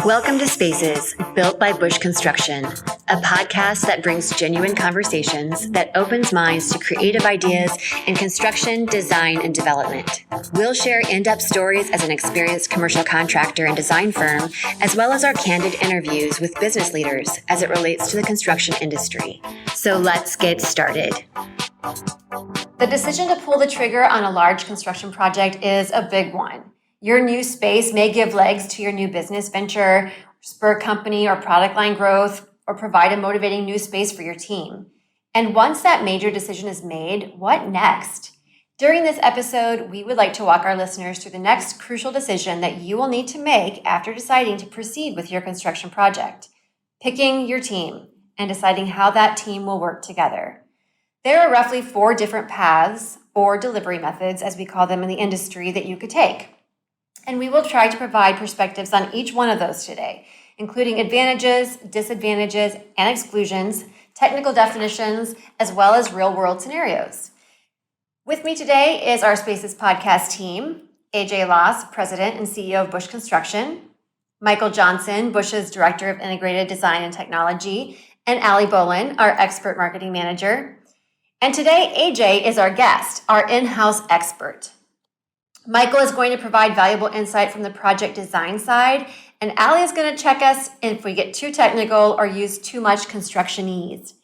Welcome to Spaces, built by Bush Construction, a podcast that brings genuine conversations that opens minds to creative ideas in construction, design, and development. We'll share in-depth stories as an experienced commercial contractor and design firm, as well as our candid interviews with business leaders as it relates to the construction industry. So let's get started. The decision to pull the trigger on a large construction project is a big one. Your new space may give legs to your new business venture, spur company or product line growth, or provide a motivating new space for your team. And once that major decision is made, what next? During this episode, we would like to walk our listeners through the next crucial decision that you will need to make after deciding to proceed with your construction project: picking your team and deciding how that team will work together. There are roughly 4 different paths, or delivery methods, as we call them in the industry, that you could take. And we will try to provide perspectives on each one of those today, including advantages, disadvantages, and exclusions, technical definitions, as well as real-world scenarios. With me today is our Spaces podcast team: AJ Loss, President and CEO of Bush Construction; Michael Johnson, Bush's Director of Integrated Design and Technology; and Allie Bolin, our Expert Marketing Manager. And today, AJ is our guest, our in-house expert. Michael is going to provide valuable insight from the project design side, and Allie is going to check us if we get too technical or use too much constructionese.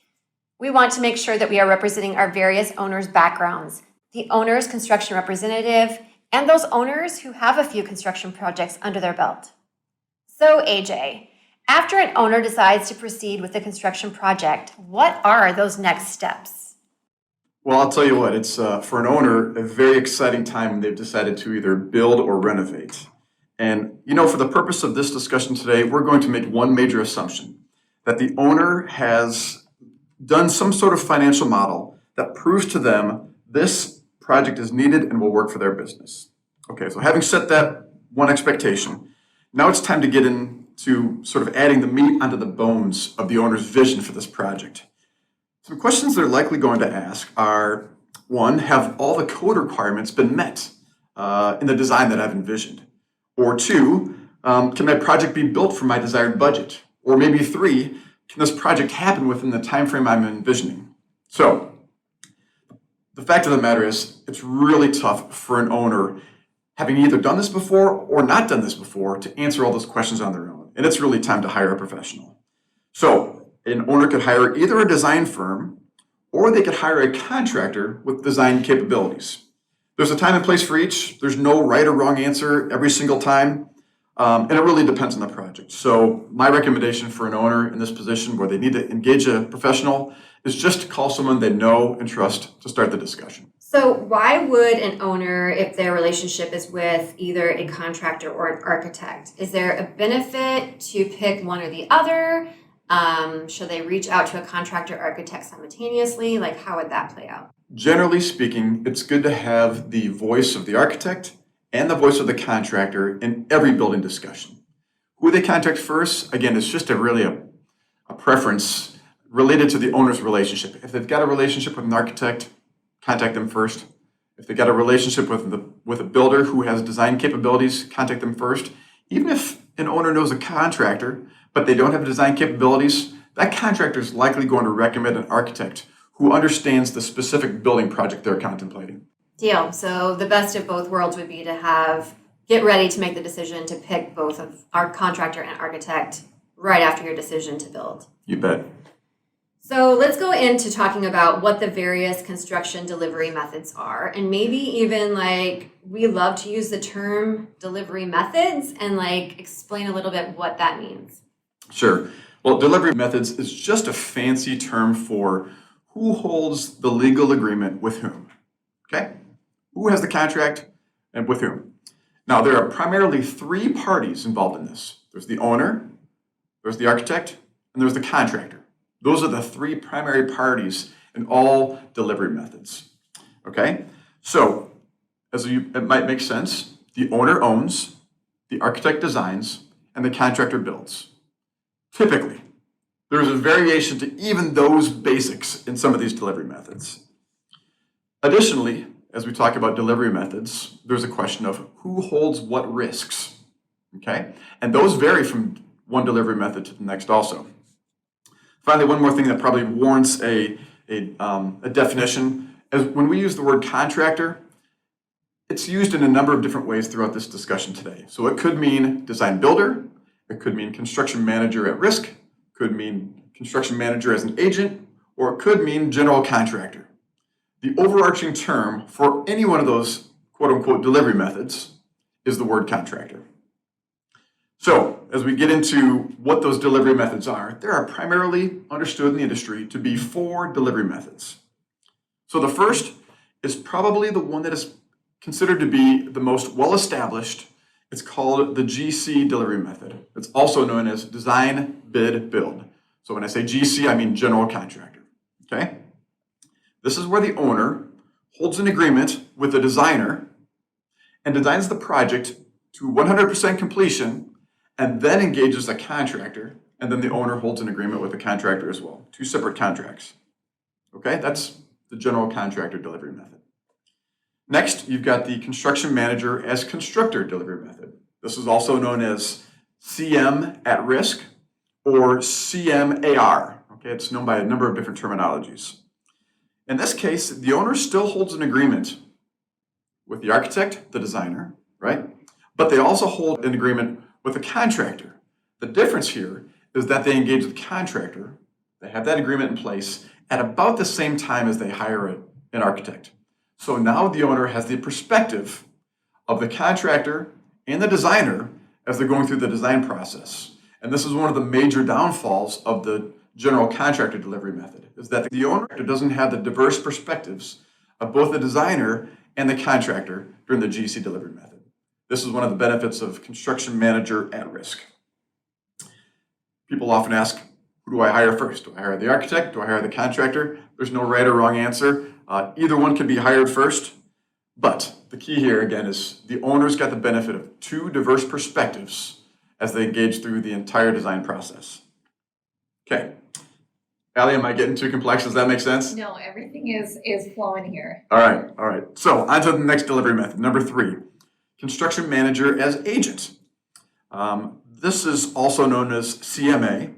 We want to make sure that we are representing our various owners' backgrounds, the owner's construction representative, and those owners who have a few construction projects under their belt. So AJ, after an owner decides to proceed with the construction project, what are those next steps? Well, I'll tell you what, it's for an owner a very exciting time when they've decided to either build or renovate. And for the purpose of this discussion today, we're going to make one major assumption: that the owner has done some sort of financial model that proves to them this project is needed and will work for their business. Okay, so having set that one expectation, now it's time to get into sort of adding the meat onto the bones of the owner's vision for this project. Some questions they're likely going to ask are: 1, have all the code requirements been met in the design that I've envisioned? Or 2, can my project be built for my desired budget? Or maybe 3, can this project happen within the time frame I'm envisioning? So, the fact of the matter is, it's really tough for an owner, having either done this before or not done this before, to answer all those questions on their own. And it's really time to hire a professional. So, an owner could hire either a design firm or they could hire a contractor with design capabilities. There's a time and place for each. There's no right or wrong answer every single time, and it really depends on the project. So my recommendation for an owner in this position where they need to engage a professional is just to call someone they know and trust to start the discussion. So why would an owner, if their relationship is with either a contractor or an architect, is there a benefit to pick one or the other? Should they reach out to a contractor architect simultaneously? Like, how would that play out? Generally speaking, it's good to have the voice of the architect and the voice of the contractor in every building discussion. Who they contact first, again, is just a preference related to the owner's relationship. If they've got a relationship with an architect, contact them first. If they've got a relationship with a builder who has design capabilities, contact them first. Even if an owner knows a contractor, but they don't have design capabilities, that contractor is likely going to recommend an architect who understands the specific building project they're contemplating. Deal. So the best of both worlds would be to get ready to make the decision to pick both of our contractor and architect right after your decision to build. You bet. So let's go into talking about what the various construction delivery methods are, and maybe even we love to use the term delivery methods and explain a little bit what that means. Sure. Well, delivery methods is just a fancy term for who holds the legal agreement with whom. Okay? Who has the contract and with whom? Now, there are primarily 3 parties involved in this. There's the owner, there's the architect, and there's the contractor. Those are the 3 primary parties in all delivery methods. Okay? So, it might make sense, the owner owns, the architect designs, and the contractor builds. Typically, there's a variation to even those basics in some of these delivery methods. Additionally, as we talk about delivery methods, there's a question of who holds what risks. okay? And those vary from one delivery method to the next also. Finally, one more thing that probably warrants a definition is when we use the word contractor, it's used in a number of different ways throughout this discussion today. So it could mean design builder, it could mean construction manager at risk, could mean construction manager as an agent, or it could mean general contractor. The overarching term for any one of those quote-unquote delivery methods is the word contractor. So as we get into what those delivery methods are, there are primarily understood in the industry to be 4 delivery methods. So the first is probably the one that is considered to be the most well-established. It's called the GC delivery method. It's also known as design, bid, build. So when I say GC, I mean general contractor, okay? This is where the owner holds an agreement with the designer and designs the project to 100% completion and then engages a contractor, and then the owner holds an agreement with the contractor as well. 2 separate contracts, okay? That's the general contractor delivery method. Next, you've got the construction manager as constructor delivery method. This is also known as CM at risk or CMAR. Okay, it's known by a number of different terminologies. In this case, the owner still holds an agreement with the architect, the designer, right? But they also hold an agreement with the contractor. The difference here is that they engage the contractor, they have that agreement in place at about the same time as they hire an architect. So now the owner has the perspective of the contractor and the designer as they're going through the design process. And this is one of the major downfalls of the general contractor delivery method, is that the owner doesn't have the diverse perspectives of both the designer and the contractor during the GC delivery method. This is one of the benefits of construction manager at risk. People often ask, who do I hire first? Do I hire the architect? Do I hire the contractor? There's no right or wrong answer. Either one can be hired first, but the key here again is the owner's got the benefit of 2 diverse perspectives as they engage through the entire design process. Okay. Allie, am I getting too complex? Does that make sense? No, everything is flowing here. All right. So on to the next delivery method, number 3, construction manager as agent. This is also known as CMA.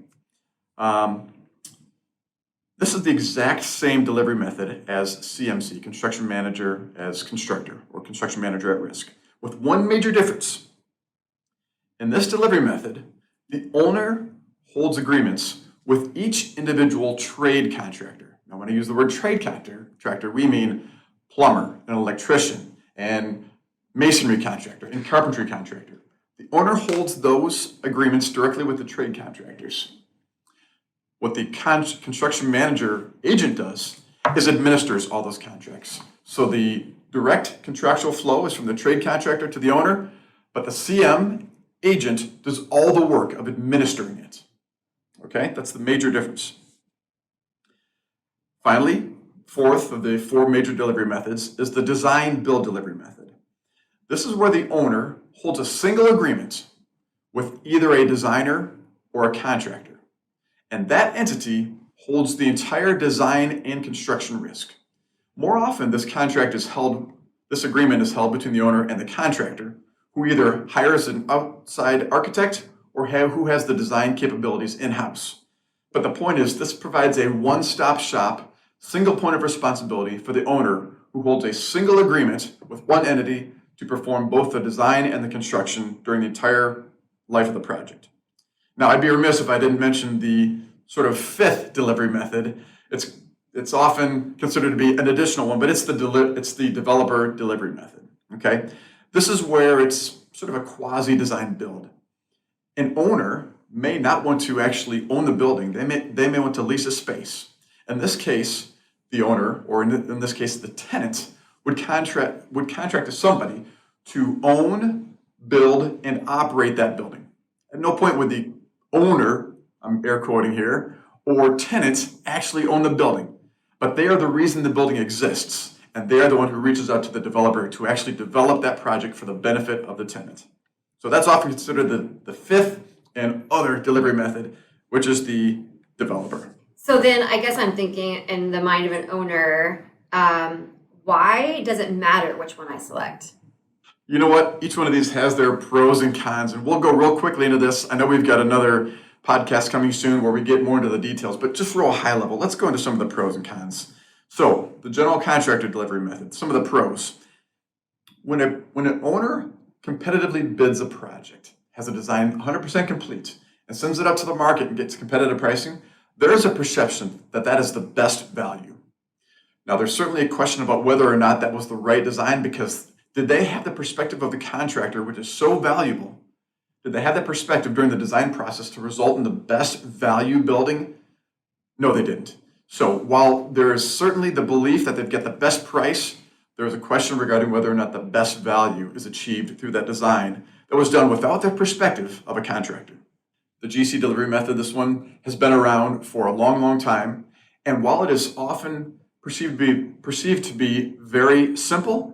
This is the exact same delivery method as CMC, construction manager as constructor, or construction manager at risk, with one major difference. In this delivery method, the owner holds agreements with each individual trade contractor. Now, when I use the word trade contractor, we mean plumber, an electrician, and masonry contractor, and carpentry contractor. The owner holds those agreements directly with the trade contractors. What the construction manager agent does is administers all those contracts. So the direct contractual flow is from the trade contractor to the owner, but the CM agent does all the work of administering it. Okay, that's the major difference. Finally, 4th of the 4 major delivery methods is the design build delivery method. This is where the owner holds a single agreement with either a designer or a contractor. And that entity holds the entire design and construction risk. More often, this agreement is held between the owner and the contractor, who either hires an outside architect or who has the design capabilities in-house. But the point is, this provides a one-stop shop, single point of responsibility for the owner, who holds a single agreement with one entity to perform both the design and the construction during the entire life of the project. Now, I'd be remiss if I didn't mention the sort of 5th delivery method. It's often considered to be an additional one, but it's the developer delivery method, okay? This is where it's sort of a quasi-design build. An owner may not want to actually own the building. They may want to lease a space. In this case, the owner, or in this case, the tenant, would contract to somebody to own, build, and operate that building. At no point would the owner, I'm air quoting here, or tenants actually own the building, but they are the reason the building exists, and they are the one who reaches out to the developer to actually develop that project for the benefit of the tenant. So that's often considered the 5th and other delivery method, which is the developer. So then I guess I'm thinking in the mind of an owner, why does it matter which one I select? You know what? Each one of these has their pros and cons, and we'll go real quickly into this. I know we've got another podcast coming soon where we get more into the details, but just real high level, let's go into some of the pros and cons. So, the general contractor delivery method, some of the pros. When an owner competitively bids a project, has a design 100% complete, and sends it up to the market and gets competitive pricing, there is a perception that that is the best value. Now, there's certainly a question about whether or not that was the right design, because did they have the perspective of the contractor, which is so valuable? Did they have that perspective during the design process to result in the best value building? No, they didn't. So while there is certainly the belief that they've got the best price, there is a question regarding whether or not the best value is achieved through that design that was done without the perspective of a contractor. The GC delivery method, this one has been around for a long, long time. And while it is often perceived to be very simple,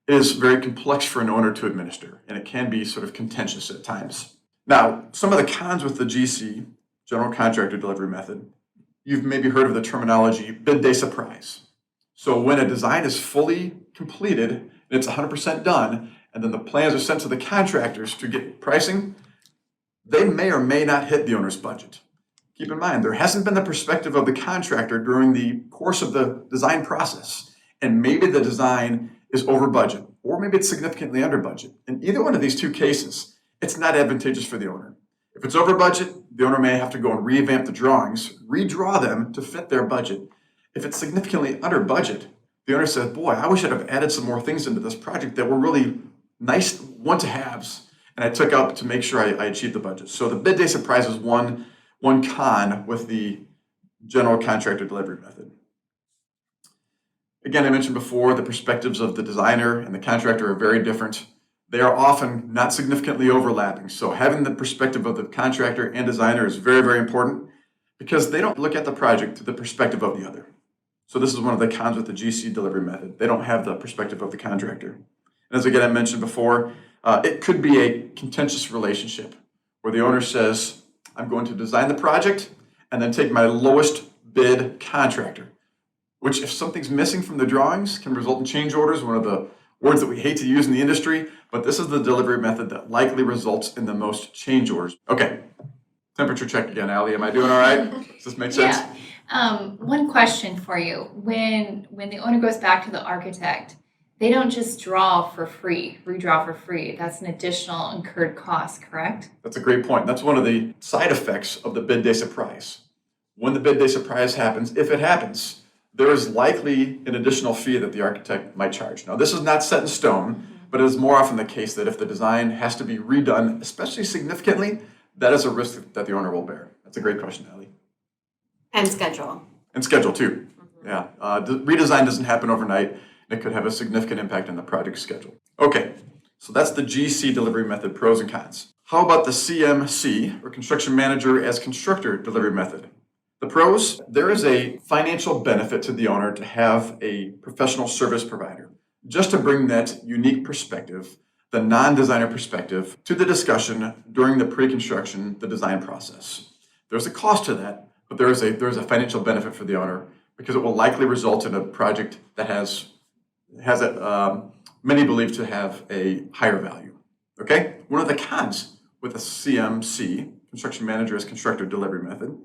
it is very complex for an owner to administer, and it can be sort of contentious at times. Now, some of the cons with the GC, general contractor delivery method, you've maybe heard of the terminology bid day surprise. So when a design is fully completed and it's 100% done, and then the plans are sent to the contractors to get pricing, they may or may not hit the owner's budget. Keep in mind, there hasn't been the perspective of the contractor during the course of the design process, and maybe the design is over budget, or maybe it's significantly under budget. In either one of these two cases, it's not advantageous for the owner. If it's over budget, the owner may have to go and revamp the drawings, redraw them to fit their budget. If it's significantly under budget, the owner says, boy, I wish I'd have added some more things into this project that were really nice want-to-haves, and I took out to make sure I achieved the budget. So the bid day surprise is one con with the general contractor delivery method. Again, I mentioned before, the perspectives of the designer and the contractor are very different. They are often not significantly overlapping. So having the perspective of the contractor and designer is very, very important, because they don't look at the project through the perspective of the other. So this is one of the cons with the GC delivery method. They don't have the perspective of the contractor. And as again I mentioned before, it could be a contentious relationship where the owner says, I'm going to design the project and then take my lowest bid contractor, which if something's missing from the drawings can result in change orders, one of the words that we hate to use in the industry, but this is the delivery method that likely results in the most change orders. Okay, temperature check again, Allie. Am I doing all right? Does this make sense? Yeah. One question for you. When the owner goes back to the architect, they don't just redraw for free. That's an additional incurred cost, correct? That's a great point. That's one of the side effects of the bid day surprise. When the bid day surprise happens, if it happens, there is likely an additional fee that the architect might charge. Now, this is not set in stone, but it is more often the case that if the design has to be redone, especially significantly, that is a risk that the owner will bear. That's a great question, Allie. And schedule. And schedule, too. Yeah. Redesign doesn't happen overnight. It could have a significant impact on the project schedule. Okay, so that's the GC delivery method, pros and cons. How about the CMC, or construction manager as constructor delivery method? The pros, there is a financial benefit to the owner to have a professional service provider, just to bring that unique perspective, the non-designer perspective, to the discussion during the pre-construction, the design process. There's a cost to that, but there is a financial benefit for the owner, because it will likely result in a project that has many believe to have a higher value. Okay? One of the cons with the CMC, construction manager as constructor delivery method,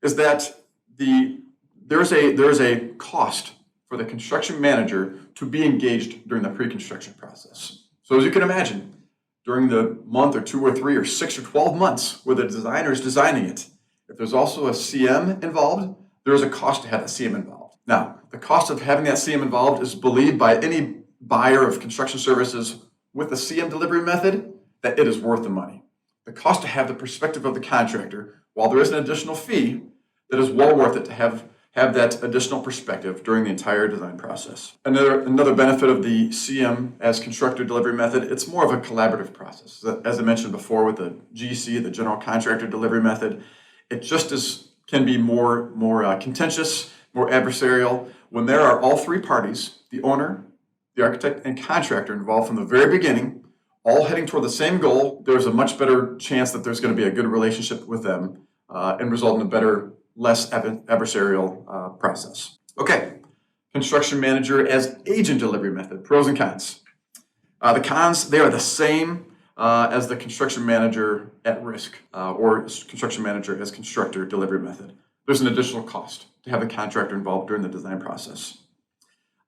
is that there is a cost for the construction manager to be engaged during the pre-construction process. So as you can imagine, during the month or 2 or 3 or 6 or 12 months where the designer is designing it, if there's also a CM involved, there is a cost to have that CM involved. Now, the cost of having that CM involved is believed by any buyer of construction services with the CM delivery method that it is worth the money. The cost to have the perspective of the contractor, while there is an additional fee, that is well worth it to have that additional perspective during the entire design process. Another benefit of the CM as constructor delivery method, it's more of a collaborative process. As I mentioned before with the GC, the general contractor delivery method, it just can be more contentious, more adversarial. When there are all three parties, the owner, the architect, and contractor involved from the very beginning, all heading toward the same goal, there's a much better chance that there's going to be a good relationship with them and result in a better, less adversarial process. Okay, construction manager as agent delivery method, pros and cons. The cons, they are the same as the construction manager at risk or construction manager as constructor delivery method. There's an additional cost to have the contractor involved during the design process.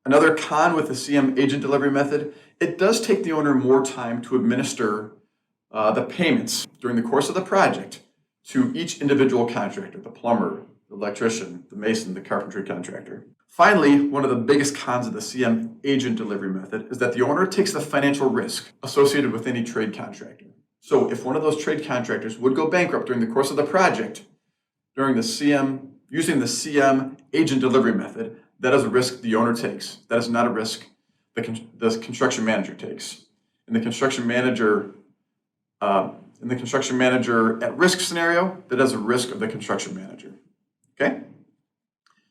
Another con with the CM agent delivery method, it does take the owner more time to administer the payments during the course of the project to each individual contractor, the plumber, the electrician, the mason, the carpentry contractor. Finally, one of the biggest cons of the CM agent delivery method is that the owner takes the financial risk associated with any trade contractor. So if one of those trade contractors would go bankrupt during the course of the project, using the CM agent delivery method, that is a risk the owner takes. That is not a risk the construction manager takes. In the construction manager at risk scenario, that is a risk of the construction manager. Okay?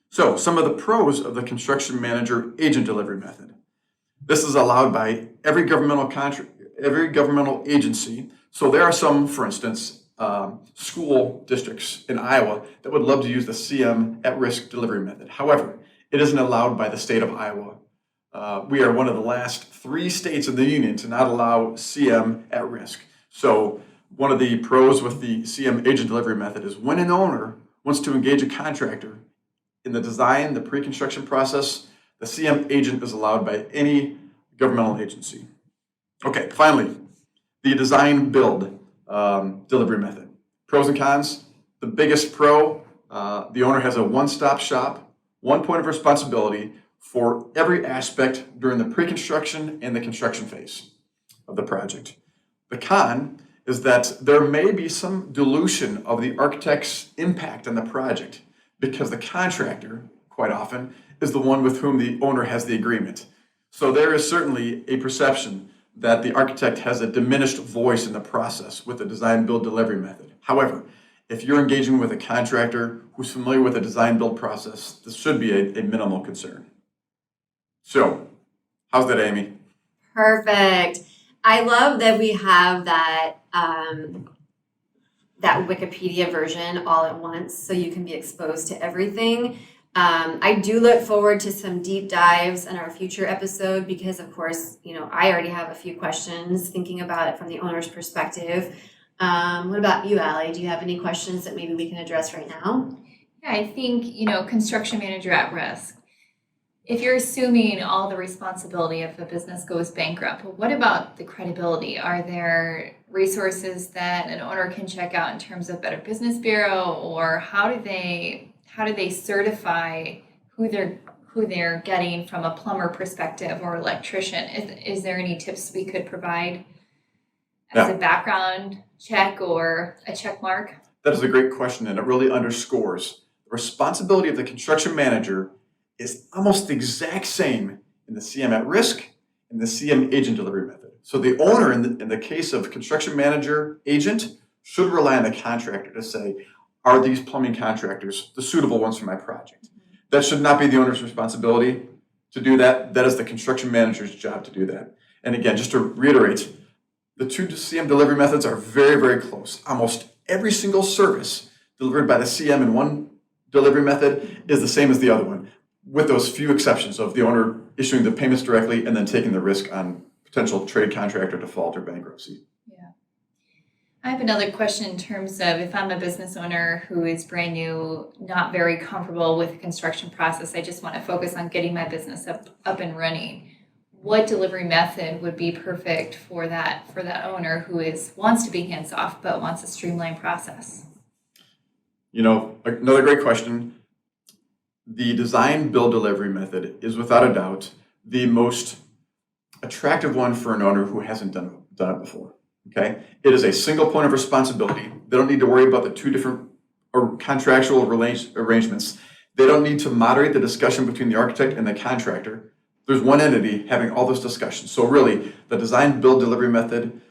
So some of the pros of the construction manager agent delivery method. This is allowed by every governmental agency. So there are some, for instance, school districts in Iowa that would love to use the CM at risk delivery method. However, it isn't allowed by the state of Iowa. We are one of the last 3 states in the union to not allow CM at risk. So one of the pros with the CM agent delivery method is when an owner wants to engage a contractor in the design, the pre-construction process, the CM agent is allowed by any governmental agency. Okay, finally, the design build delivery method. Pros and cons. The biggest pro, the owner has a one-stop shop, one point of responsibility for every aspect during the pre-construction and the construction phase of the project. The con is that there may be some dilution of the architect's impact on the project because the contractor, quite often, is the one with whom the owner has the agreement. So there is certainly a perception that the architect has a diminished voice in the process with the design build delivery method. However, if you're engaging with a contractor who's familiar with the design build process, this should be a minimal concern. So, how's that, Amy? Perfect. I love that we have that that Wikipedia version all at once, so you can be exposed to everything. I do look forward to some deep dives in our future episode because, of course, I already have a few questions thinking about it from the owner's perspective. What about you, Allie? Do you have any questions that maybe we can address right now? Yeah, I think, construction manager at risk. If you're assuming all the responsibility if a business goes bankrupt, well, what about the credibility? Are there resources that an owner can check out in terms of Better Business Bureau, or how do they certify who they're getting from a plumber perspective or electrician? Is there any tips we could provide as a background check or a check mark? That is a great question, and it really underscores the responsibility of the construction manager is almost the exact same in the CM at risk and the CM agent delivery method. So the owner, in the case of construction manager agent, should rely on the contractor to say, are these plumbing contractors the suitable ones for my project? That should not be the owner's responsibility to do that. That is the construction manager's job to do that. And again, just to reiterate, the 2 CM delivery methods are very, very close. Almost every single service delivered by the CM in one delivery method is the same as the other one, with those few exceptions of the owner issuing the payments directly and then taking the risk on potential trade contractor default or bankruptcy. Yeah. I have another question in terms of if I'm a business owner who is brand new, not very comfortable with the construction process, I just want to focus on getting my business up and running. What delivery method would be perfect for that owner who wants to be hands off but wants a streamlined process? Another great question. The design build delivery method is without a doubt the most attractive one for an owner who hasn't done it before. Okay, it is a single point of responsibility. They don't need to worry about the 2 different contractual arrangements. They don't need to moderate the discussion between the architect and the contractor. There's one entity having all those discussions. So really, the design build delivery method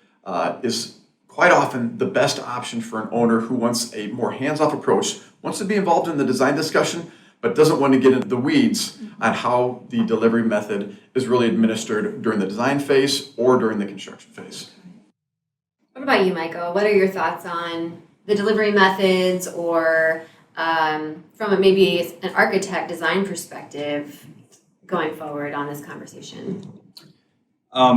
is quite often the best option for an owner who wants a more hands-off approach, wants to be involved in the design discussion, but doesn't want to get into the weeds on how the delivery method is really administered during the design phase or during the construction phase. What about you, Michael? What are your thoughts on the delivery methods, or from maybe an architect design perspective going forward on this conversation?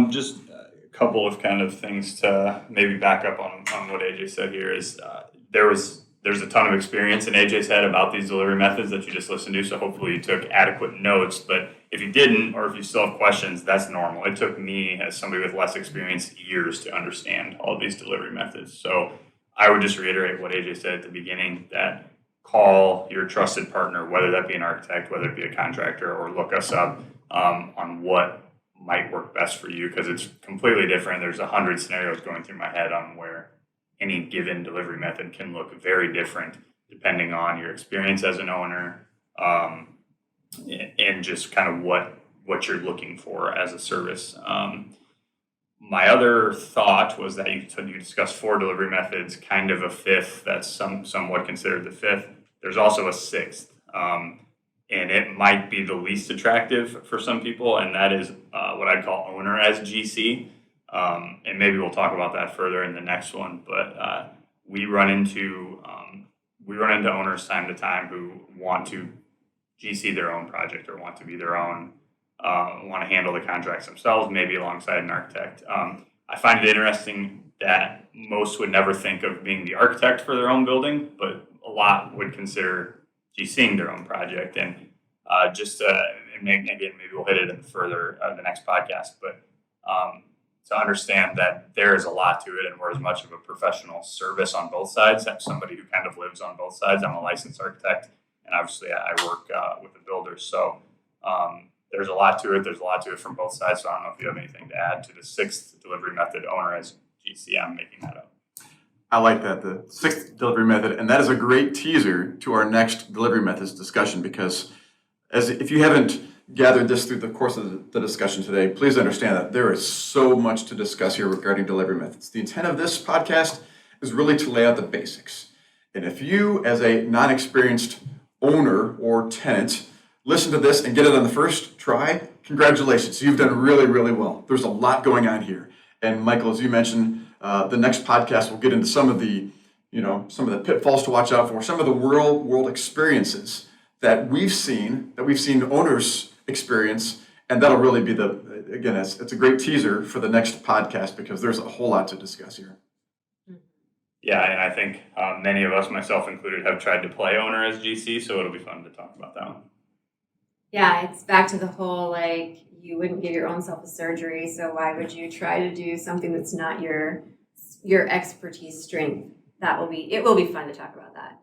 Just a couple of kind of things to maybe back up on what AJ said here is there's a ton of experience in AJ's head about these delivery methods that you just listened to, so hopefully you took adequate notes. But if you didn't, or if you still have questions, that's normal. It took me, as somebody with less experience, years to understand all of these delivery methods. So I would just reiterate what AJ said at the beginning, that call your trusted partner, whether that be an architect, whether it be a contractor, or look us up on what might work best for you, because it's completely different. There's 100 scenarios going through my head on where any given delivery method can look very different depending on your experience as an owner, and just kind of what you're looking for as a service. My other thought was that you discussed 4 delivery methods, kind of a fifth that's somewhat considered the fifth. There's also a sixth, and it might be the least attractive for some people, and that is what I'd call owner as GC. And maybe we'll talk about that further in the next one. But we run into owners time to time who want to GC their own project, or want to be their own, want to handle the contracts themselves, maybe alongside an architect. I find it interesting that most would never think of being the architect for their own building, but a lot would consider GCing their own project. And maybe we'll hit it in the next podcast, but to understand that there is a lot to it, and we're as much of a professional service on both sides. I'm somebody who kind of lives on both sides. I'm a licensed architect, and obviously I work with the builders. So there's a lot to it. There's a lot to it from both sides. So I don't know if you have anything to add to the sixth delivery method, owner as GC. I'm making that up. I like that, the sixth delivery method, and that is a great teaser to our next delivery methods discussion, because if you haven't gathered this through the course of the discussion today, please understand that there is so much to discuss here regarding delivery methods. The intent of this podcast is really to lay out the basics. And if you, as a non-experienced owner or tenant, listen to this and get it on the first try, congratulations, you've done really, really well. There's a lot going on here. And Michael, as you mentioned, the next podcast will get into some of the pitfalls to watch out for, some of the real world experiences that we've seen owners experience, and that'll really be it's a great teaser for the next podcast, because there's a whole lot to discuss here. Yeah, and I think many of us, myself included, have tried to play owner as GC, so it'll be fun to talk about that one. Yeah, it's back to the whole, you wouldn't give your own self a surgery, so why would you try to do something that's not your expertise strength? It will be fun to talk about that.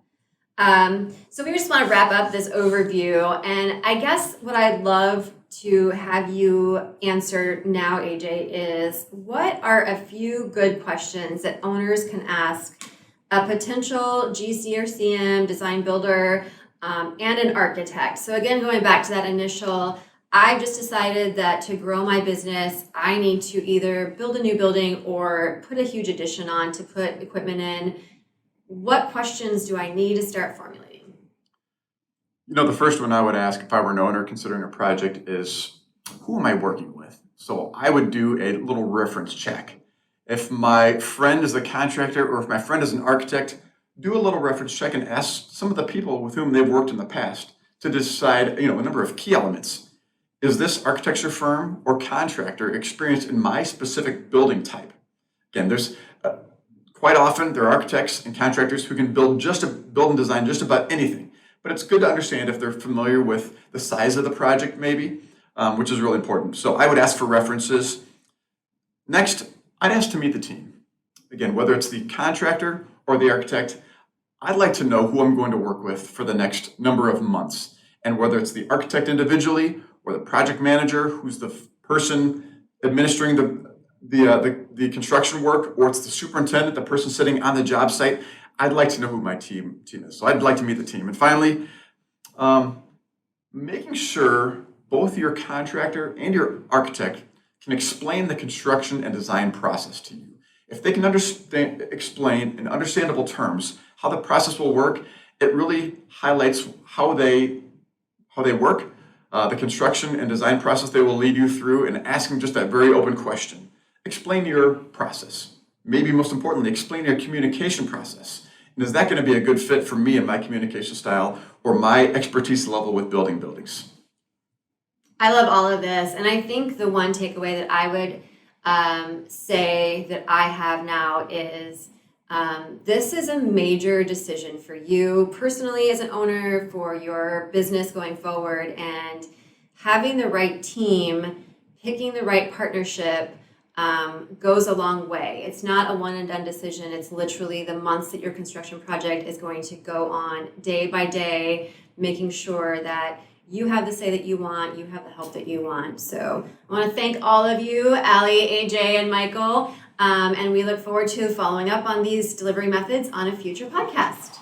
So we just want to wrap up this overview, and I guess what I'd love to have you answer now, AJ, is what are a few good questions that owners can ask a potential GC or CM, design builder, and an architect? So again, going back to that initial, I've just decided that to grow my business, I need to either build a new building or put a huge addition on to put equipment in. What questions do I need to start formulating? The first one I would ask if I were an owner considering a project is, who am I working with? So I would do a little reference check. If my friend is a contractor, or if my friend is an architect, do a little reference check and ask some of the people with whom they've worked in the past to decide, a number of key elements. Is this architecture firm or contractor experienced in my specific building type? Again, there's quite often there are architects and contractors who can build and design just about anything. But it's good to understand if they're familiar with the size of the project, maybe, which is really important. So I would ask for references. Next, I'd ask to meet the team. Again, whether it's the contractor or the architect, I'd like to know who I'm going to work with for the next number of months. And whether it's the architect individually or the project manager, who's the person administering the construction work, or it's the superintendent, the person sitting on the job site, I'd like to know who my team is. So I'd like to meet the team. And finally, making sure both your contractor and your architect can explain the construction and design process to you. If they can explain in understandable terms how the process will work, it really highlights how they work, the construction and design process they will lead you through, and asking just that very open question. Explain your process. Maybe most importantly, explain your communication process. And is that going to be a good fit for me and my communication style, or my expertise level with building buildings? I love all of this. And I think the one takeaway that I would say that I have now is this is a major decision for you personally as an owner, for your business going forward, and having the right team, picking the right partnership goes a long way. It's not a one and done decision. It's literally the months that your construction project is going to go on, day by day, making sure that you have the say that you want, you have the help that you want. So I want to thank all of you, Allie, AJ, and Michael, and we look forward to following up on these delivery methods on a future podcast.